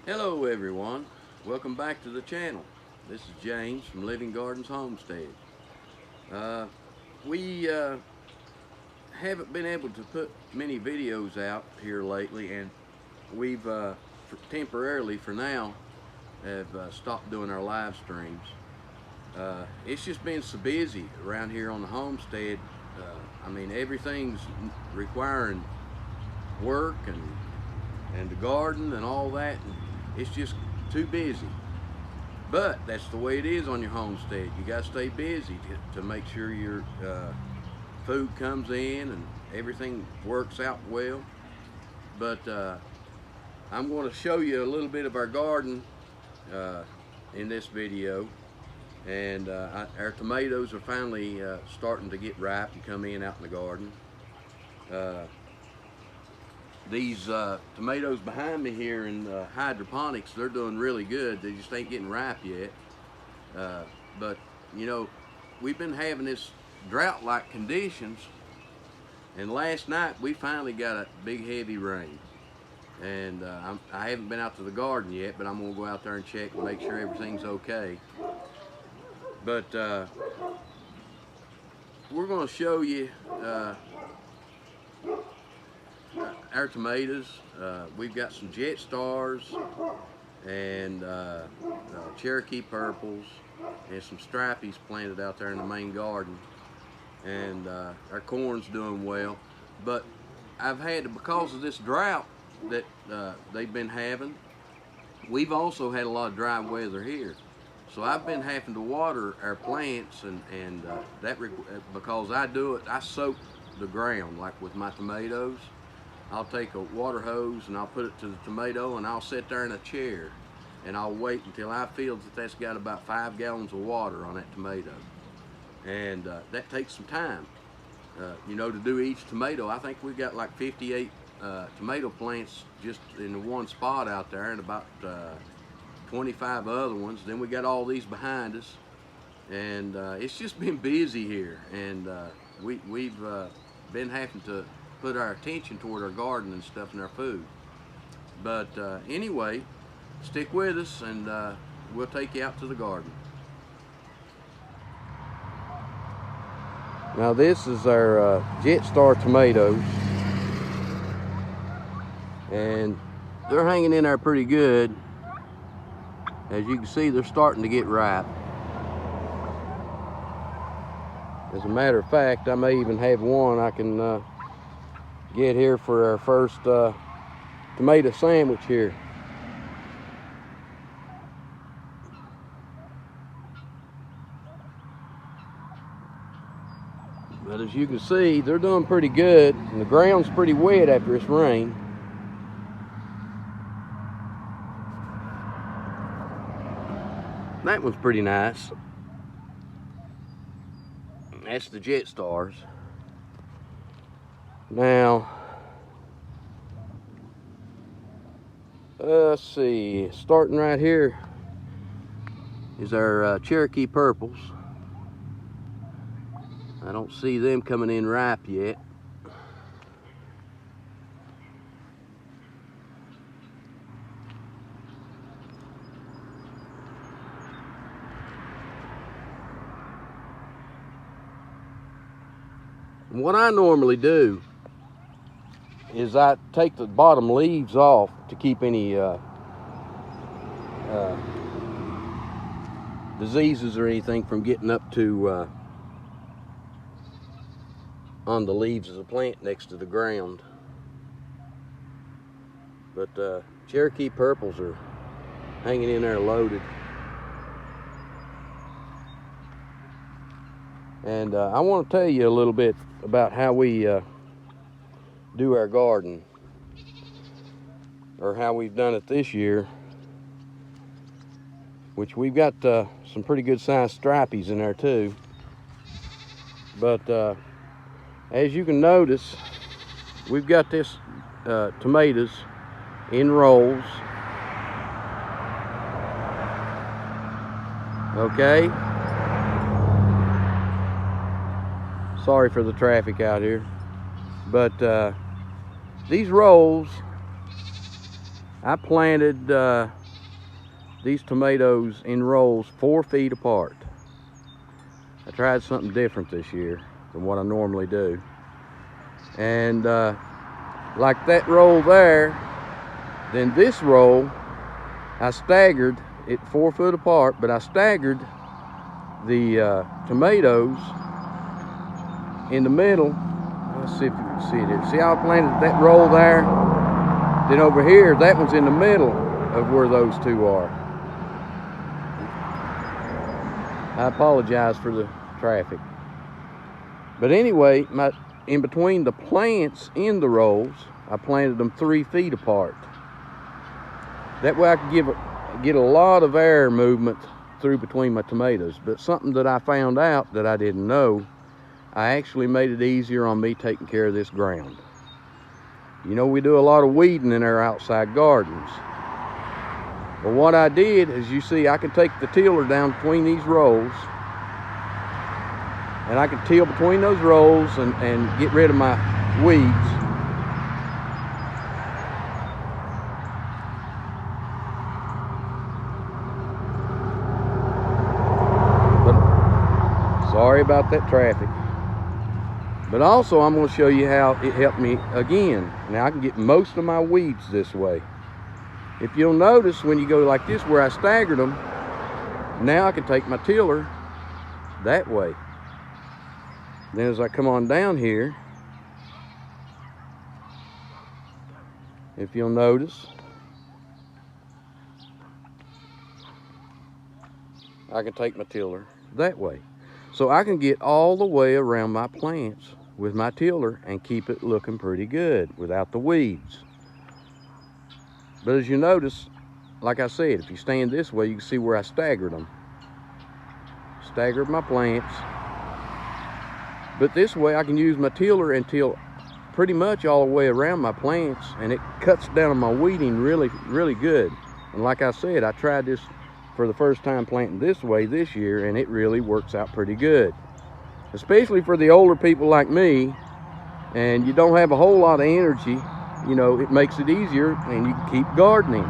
Hello everyone, welcome back to the channel. This is James from Living Gardens Homestead. We haven't been able to put many videos out here lately, and we've temporarily for now have stopped doing our live streams. It's just been so busy around here on the homestead. I mean, everything's requiring work and the garden and all that, and it's just too busy. But that's the way it is on your homestead. You got to stay busy to make sure your food comes in and everything works out well. But I'm going to show you a little bit of our garden in this video. And our tomatoes are finally starting to get ripe and come in out in the garden. These tomatoes behind me here in hydroponics, they're doing really good. They just ain't getting ripe yet. But you know, we've been having this drought-like conditions, and last night we finally got a big heavy rain. And I haven't been out to the garden yet, but I'm gonna go out there and check and make sure everything's okay. But we're gonna show you our tomatoes. We've got some Jet Stars and Cherokee Purples and some Stripies planted out there in the main garden, and our corn's doing well. But I've had to, because of this drought that they've been having, we've also had a lot of dry weather here, so I've been having to water our plants, and because I soak the ground, like with my tomatoes. I'll take a water hose and I'll put it to the tomato, and I'll sit there in a chair and I'll wait until I feel that that's got about 5 gallons of water on that tomato. And that takes some time, you know, to do each tomato. I think we got like 58 tomato plants just in the one spot out there, and about 25 other ones. Then we got all these behind us, and it's just been busy here, and we've been having to put our attention toward our garden and stuff and our food. But anyway, stick with us, and we'll take you out to the garden. Now this is our Jet Star tomatoes, and they're hanging in there pretty good. As you can see, they're starting to get ripe. As a matter of fact, I may even have one I can get here for our first tomato sandwich here. But as you can see, they're doing pretty good, and the ground's pretty wet after this rain. That one's pretty nice. That's the Jet Stars. Now, let's see, starting right here is our Cherokee Purples. I don't see them coming in ripe yet. And what I normally do is I take the bottom leaves off to keep any diseases or anything from getting up to on the leaves of the plant next to the ground. But Cherokee Purples are hanging in there loaded. And I want to tell you a little bit about how we do our garden, or how we've done it this year, which we've got some pretty good sized stripies in there too. But as you can notice, we've got this tomatoes in rolls. Okay, sorry for the traffic out here, but these rolls I planted these tomatoes in rows 4 feet apart. I tried something different this year than what I normally do. And like that row there, then this row, I staggered it 4 foot apart, but I staggered the tomatoes in the middle. Let's see if you can see it here. See how I planted that row there? Then over here, that one's in the middle of where those two are. I apologize for the traffic. But anyway, in between the plants in the rows, I planted them 3 feet apart. That way I could get a lot of air movement through between my tomatoes. But something that I found out that I didn't know, I actually made it easier on me taking care of this ground. You know, we do a lot of weeding in our outside gardens. But what I did, as you see, I can take the tiller down between these rows, and I can till between those rows and get rid of my weeds. But sorry about that traffic. But also I'm going to show you how it helped me again. Now I can get most of my weeds this way. If you'll notice, when you go like this where I staggered them, now I can take my tiller that way. Then as I come on down here, if you'll notice, I can take my tiller that way. So I can get all the way around my plants with my tiller and keep it looking pretty good without the weeds. But as you notice, like I said, if you stand this way, you can see where I staggered them. Staggered my plants. But this way I can use my tiller and till pretty much all the way around my plants, and it cuts down on my weeding really, really good. And like I said, I tried this for the first time planting this way this year, and it really works out pretty good. Especially for the older people like me, and you don't have a whole lot of energy, you know, it makes it easier and you can keep gardening.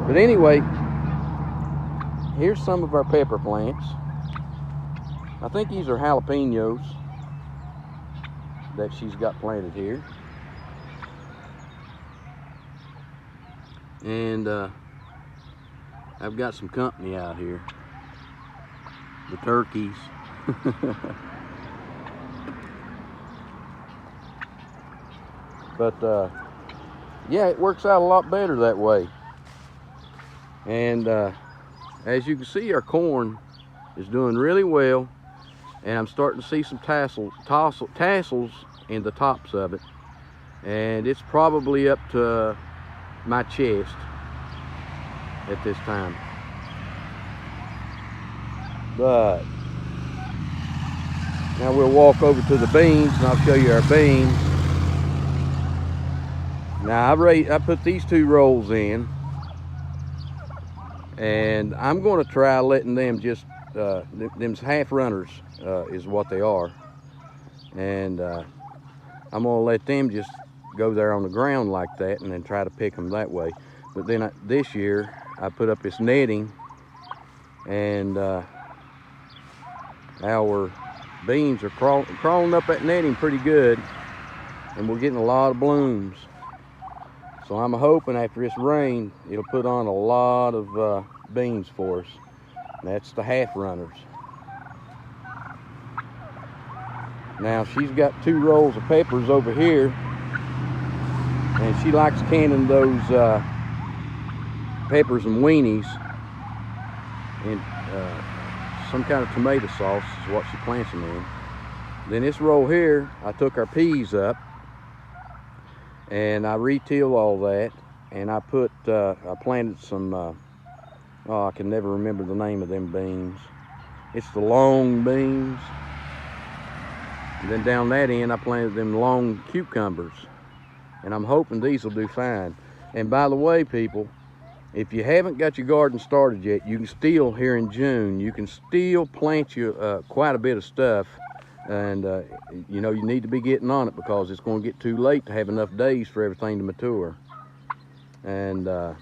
But anyway, here's some of our pepper plants. I think these are jalapenos that she's got planted here. And I've got some company out here. The turkeys. But yeah, it works out a lot better that way. And as you can see, our corn is doing really well, and I'm starting to see some tassels in the tops of it, and it's probably up to my chest at this time. But now we'll walk over to the beans and I'll show you our beans. Now I put these 2 rolls in, and I'm going to try letting them just them's half runners is what they are, and I'm going to let them just go there on the ground like that and then try to pick them that way. But then this year I put up this netting, and our beans are crawling up that netting pretty good, and we're getting a lot of blooms. So I'm hoping after this rain, it'll put on a lot of beans for us. That's the half runners. Now she's got 2 rolls of peppers over here, and she likes canning those peppers and weenies in some kind of tomato sauce is what she plants them in. Then this row here, I took our peas up, and I retilled all that, and I planted some, oh, I can never remember the name of them beans. It's the long beans. And then down that end, I planted them long cucumbers, and I'm hoping these will do fine. And by the way, people, if you haven't got your garden started yet, you can still, here in June, you can still plant you quite a bit of stuff. And you know, you need to be getting on it because it's going to get too late to have enough days for everything to mature. And but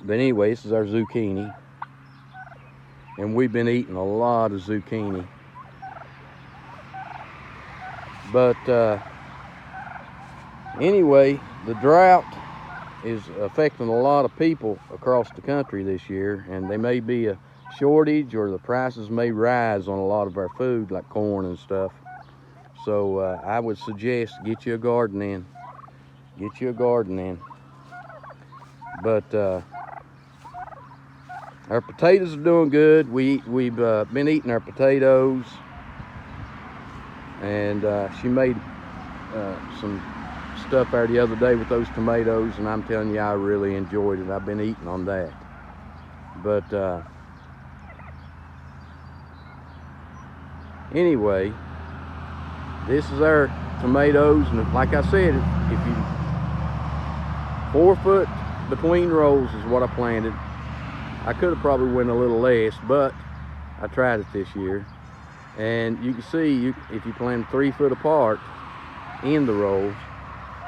anyway, this is our zucchini, and we've been eating a lot of zucchini. But anyway, the drought is affecting a lot of people across the country this year, and there may be a shortage, or the prices may rise on a lot of our food, like corn and stuff. So I would suggest get you a garden in. Get you a garden in. But our potatoes are doing good. We've been eating our potatoes, and she made some stuff out the other day with those tomatoes, and I'm telling you, I really enjoyed it. I've been eating on that. But anyway, this is our tomatoes, and like I said, if you 4 foot between rows is what I planted. I could have probably went a little less, but I tried it this year, and you can see if you plant 3 foot apart in the rows,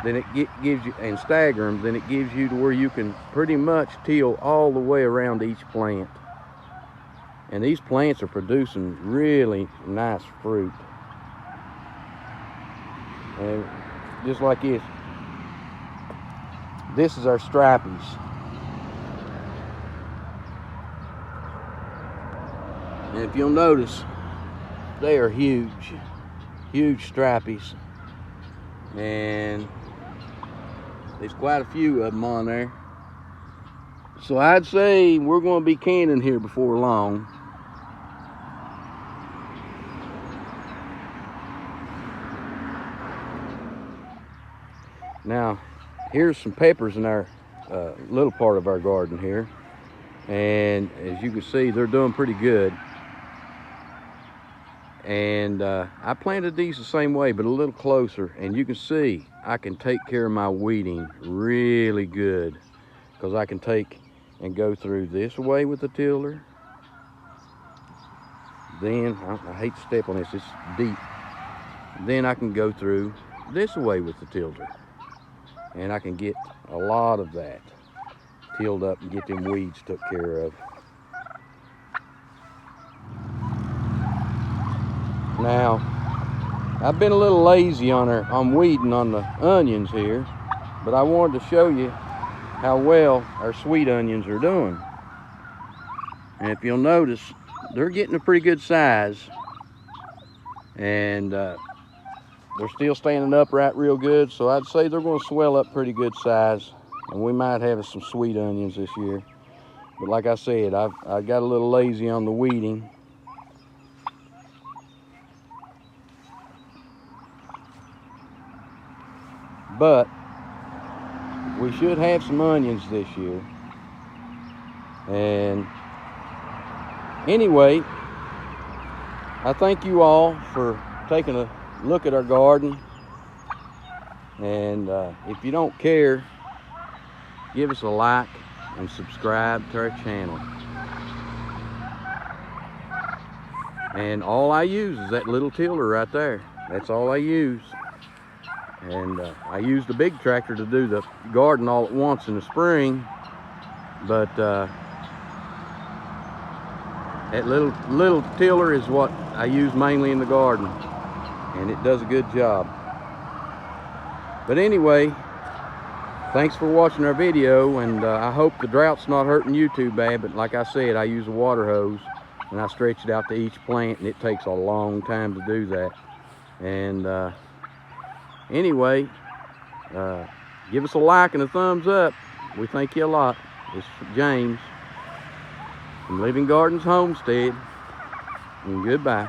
then it gives you, and stagger them, then it gives you to where you can pretty much till all the way around each plant. And these plants are producing really nice fruit. And just like this is our stripies. And if you'll notice, they are huge stripies. And there's quite a few of them on there. So I'd say we're going to be canning here before long. Now, here's some peppers in our little part of our garden here. And as you can see, they're doing pretty good. And I planted these the same way, but a little closer. And you can see I can take care of my weeding really good, because I can take and go through this way with the tiller. Then, I hate to step on this, it's deep. Then I can go through this way with the tiller. And I can get a lot of that tilled up and get them weeds took care of. Now, I've been a little lazy on weeding on the onions here, but I wanted to show you how well our sweet onions are doing. And if you'll notice, they're getting a pretty good size, and they're still standing upright real good, so I'd say they're going to swell up pretty good size, and we might have some sweet onions this year. But like I said, I got a little lazy on the weeding. But we should have some onions this year. And anyway, I thank you all for taking a look at our garden. And if you don't care, give us a like and subscribe to our channel. And all I use is that little tiller right there. That's all I use. And I use the big tractor to do the garden all at once in the spring, but that little tiller is what I use mainly in the garden, and it does a good job. But anyway, thanks for watching our video, and I hope the drought's not hurting you too bad. But like I said, I use a water hose, and I stretch it out to each plant, and it takes a long time to do that. And anyway, give us a like and a thumbs up. We thank you a lot. This is James from Living Gardens Homestead, and goodbye.